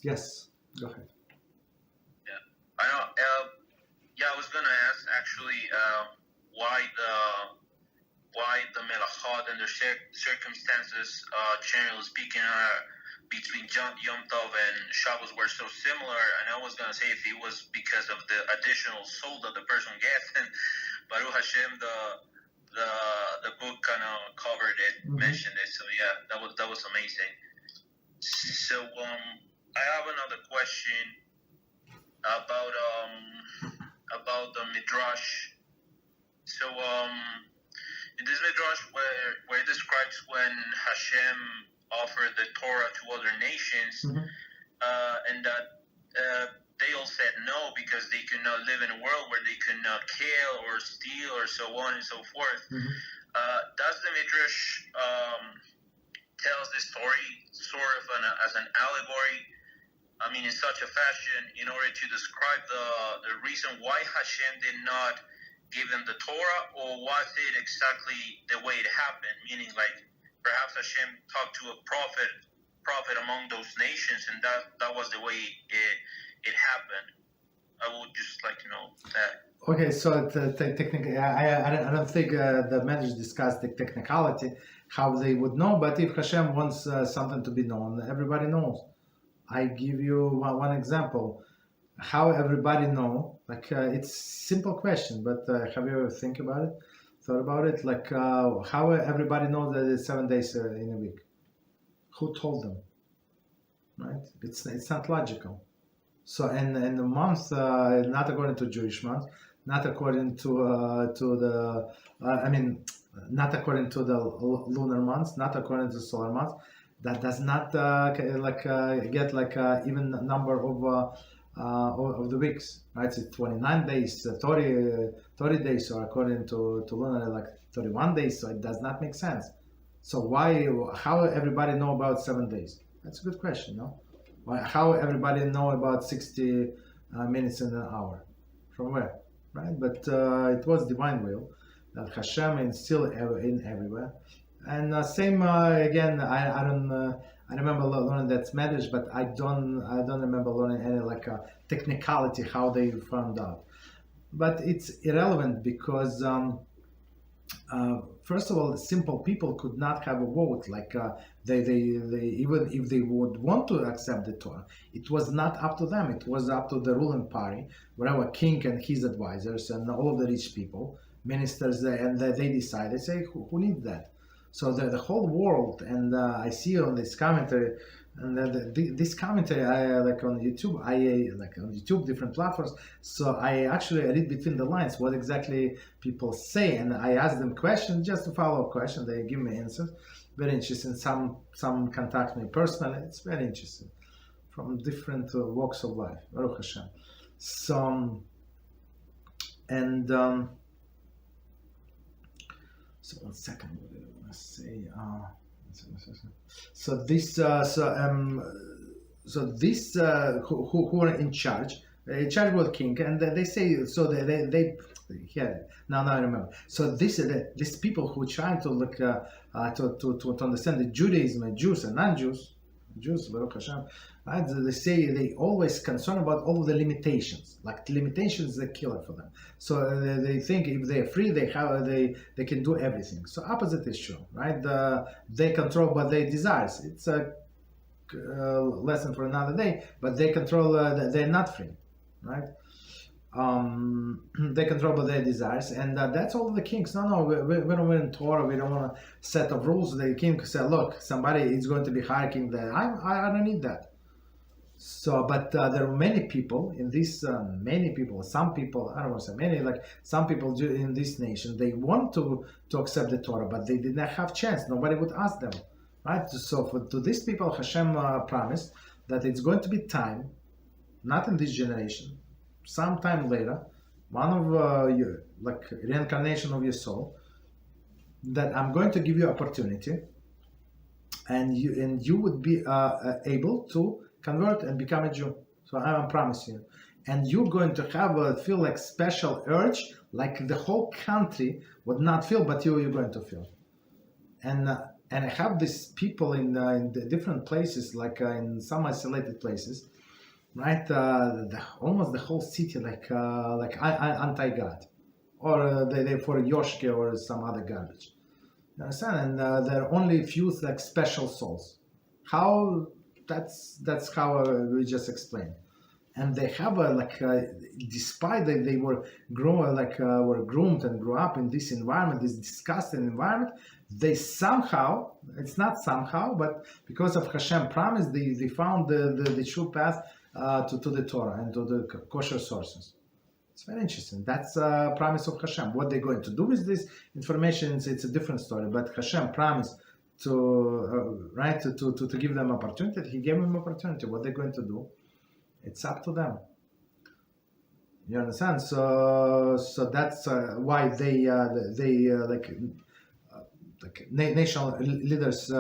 Yes, go ahead. Yeah, I know. I was gonna ask actually why the melachot and the circumstances, generally speaking, between Yom Tov and Shabbos were so similar. And I was gonna say if it was because of the additional soul that the person gets, and Baruch Hashem, the book kind of covered it, mentioned it. So yeah, that was amazing. So I have another question about the midrash. So in this midrash where it describes when Hashem offered the Torah to other nations, and that they all said no because they could not live in a world where they could not kill or steal or so on and so forth. Does the midrash tells this story sort of as an allegory? I mean, in such a fashion, in order to describe the reason why Hashem did not give them the Torah, or was it exactly the way it happened? Meaning, like, perhaps Hashem talked to a prophet among those nations, and that was the way it happened. I would just like to know that. Okay, so technically, I don't think the managers discussed the technicality, how they would know, but if Hashem wants something to be known, everybody knows. I give you one example. How everybody know, like it's simple question, but have you ever thought about it? Like how everybody knows that it's 7 days in a week? Who told them? Right? It's not logical. So in the month, not according to Jewish month, not according to the not according to the lunar months, not according to solar months. That does not get like even number of the weeks, right? It's 29 days, 30 days, or according to lunar, like 31 days. So it does not make sense. So how everybody know about 7 days? That's a good question, no? How everybody know about 60 minutes in an hour? From where, right? But it was divine will that Hashem is still in everywhere. And same again. I don't. I remember learning that marriage, but I don't remember learning any like technicality how they found out. But it's irrelevant because first of all, simple people could not have a vote. Like they even if they would want to accept the Torah, it was not up to them. It was up to the ruling party, whatever king and his advisors and all of the rich people, ministers, and they decide. They say who needs that. So the whole world, and I see on this commentary, and this commentary I like on YouTube, different platforms. So I actually read between the lines what exactly people say, and I ask them questions, just a follow-up question. They give me answers. Very interesting. Some contact me personally. It's very interesting from different walks of life. Baruch Hashem. So and so 1 second. Say so this who are in charge with king, and they say so they yeah now I remember. So these people who try to look to understand the Judaism, Jews and non-Jews, Baruch Hashem, right? They say they always concerned about all of the limitations. Like limitations is a killer for them. So they think if they're free, they can do everything. So opposite is true, right? They control what they desires. It's a lesson for another day. But they control. They're not free, right? They control what their desires, and that's all the kings. No, we don't want Torah. We don't want a set of rules. The king said, "Look, somebody is going to be hiking there. I don't need that." So, but there are many people in this. Many people. Some people. I don't want to say many. Like some people in this nation, they want to accept the Torah, but they did not have chance. Nobody would ask them, right? So, to these people, Hashem promised that it's going to be time, not in this generation. Sometime later, one of your like reincarnation of your soul, that I'm going to give you opportunity, and you would be able to convert and become a Jew. So I'm promising you, and you're going to feel like special urge, like the whole country would not feel, but you're going to feel. And and I have these people in the different places, like in some isolated places, right? Almost the whole city, like anti-God, or they for Yoshke or some other garbage. You understand? And there are only a few like special souls. How? That's how we just explained. And they have despite that they were were groomed and grew up in this environment, this disgusting environment, they somehow, it's not somehow, but because of Hashem promise, they found the true path to the Torah and to the kosher sources. It's very interesting. That's a promise of Hashem. What they're going to do with this information, it's a different story. But Hashem promised to give them opportunity. He gave them opportunity. What they're going to do, it's up to them. You understand? So that's why national leaders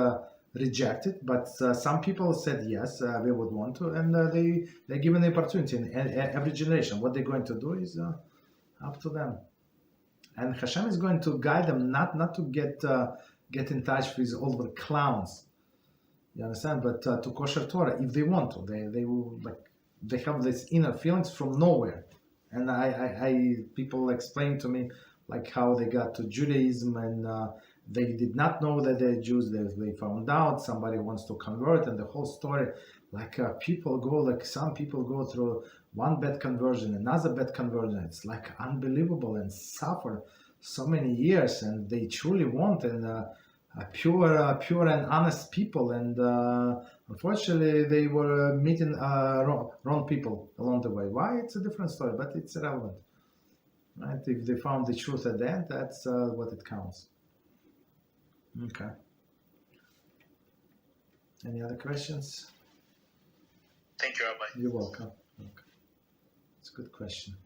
reject it, but some people said yes, we would want to, and they're given the opportunity in every generation. What they're going to do is up to them, and Hashem is going to guide them not to get in touch with all the clowns. You understand? But to kosher Torah, if they want to, they will they have these inner feelings from nowhere. And I people explain to me how they got to Judaism, and they did not know that they're Jews. They found out somebody wants to convert, and the whole story, people go, some people go through one bad conversion, another bad conversion. It's unbelievable, and suffer so many years, and they truly want pure and honest people, and unfortunately they were meeting wrong people along the way. Why? It's a different story, but it's irrelevant, right? If they found the truth at the end, that's what it counts. Okay. Any other questions? Thank you, Rabbi. You're welcome. Okay. It's a good question.